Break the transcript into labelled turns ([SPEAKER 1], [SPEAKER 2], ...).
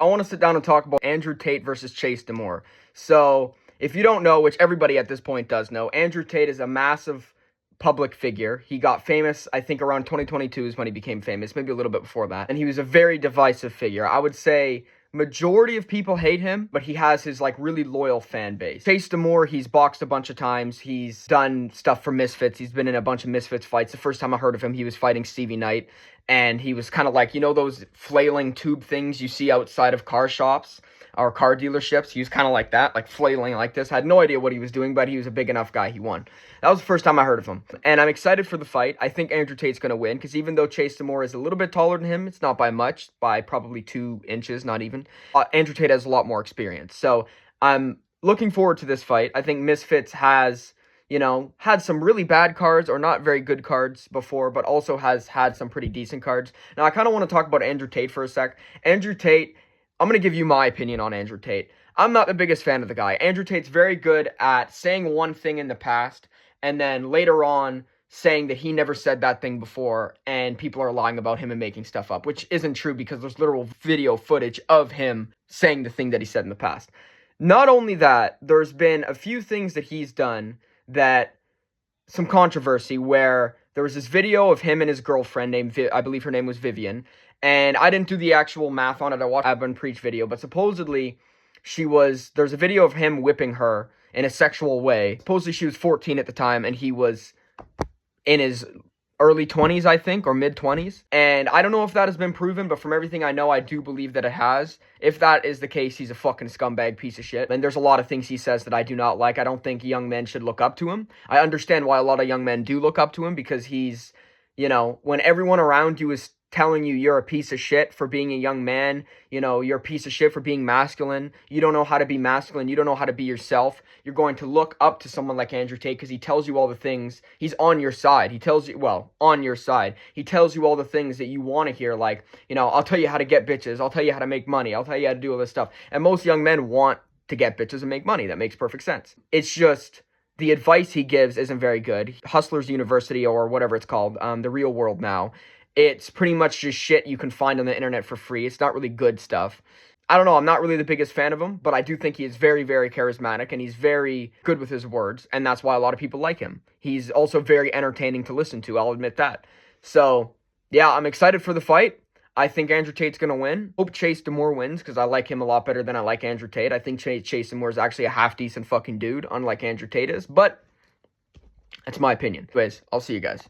[SPEAKER 1] I want to sit down and talk about Andrew Tate versus Chase Demoore. So, if you don't know, which everybody at this point does know, Andrew Tate is a massive public figure. He got famous, I think, around 2022 is when he became famous, maybe a little bit before that. And he was a very divisive figure. I would say majority of people hate him, but he has his like really loyal fan base. Chase Demoore, he's boxed a bunch of times. He's done stuff for Misfits. He's been in a bunch of Misfits fights. The first time I heard of him, he was fighting Stevie Knight, and he was kind of like, you know, those flailing tube things you see outside of car shops or car dealerships. He was kind of like that, like flailing like this. I had no idea what he was doing, but he was a big enough guy. He won. That was the first time I heard of him. And I'm excited for the fight. I think Andrew Tate's going to win, because even though Chase Demoore is a little bit taller than him, it's not by much, by probably 2 inches, not even. Andrew Tate has a lot more experience. So I'm looking forward to this fight. I think Misfits has, you know, had some really bad cards or not very good cards before, but also has had some pretty decent cards. Now, I kind of want to talk about Andrew Tate for a sec. Andrew Tate, I'm going to give you my opinion on Andrew Tate. I'm not the biggest fan of the guy. Andrew Tate's very good at saying one thing in the past and then later on saying that he never said that thing before and people are lying about him and making stuff up, which isn't true because there's literal video footage of him saying the thing that he said in the past. Not only that, there's been a few things that he's done that some controversy where there was this video of him and his girlfriend named, I believe her name was Vivian, and I didn't do the actual math on it. I watched Abba Preach video, but supposedly there's a video of him whipping her in a sexual way. Supposedly she was 14 at the time, and he was in his early 20s, I think, or mid-20s. And I don't know if that has been proven, but from everything I know, I do believe that it has. If that is the case, he's a fucking scumbag piece of shit. And there's a lot of things he says that I do not like. I don't think young men should look up to him. I understand why a lot of young men do look up to him, because he's, you know, when everyone around you is telling you you're a piece of shit for being a young man, you know, you're a piece of shit for being masculine, you don't know how to be masculine, you don't know how to be yourself, you're going to look up to someone like Andrew Tate because he tells you all the things, he's on your side, he tells you, well, on your side, he tells you all the things that you want to hear, like, you know, I'll tell you how to get bitches, I'll tell you how to make money, I'll tell you how to do all this stuff, and most young men want to get bitches and make money. That makes perfect sense. It's just, the advice he gives isn't very good. Hustlers University, or whatever it's called, The Real World Now, it's pretty much just shit you can find on the internet for free. It's not really good stuff. I don't know, I'm not really the biggest fan of him, but I do think he is very, very charismatic, and he's very good with his words, and that's why a lot of people like him. He's also very entertaining to listen to, I'll admit that. So, yeah, I'm excited for the fight. I think Andrew Tate's going to win. Hope Chase Demoore wins, because I like him a lot better than I like Andrew Tate. I think Chase Demoore is actually a half-decent fucking dude, unlike Andrew Tate is, but that's my opinion. Anyways, I'll see you guys.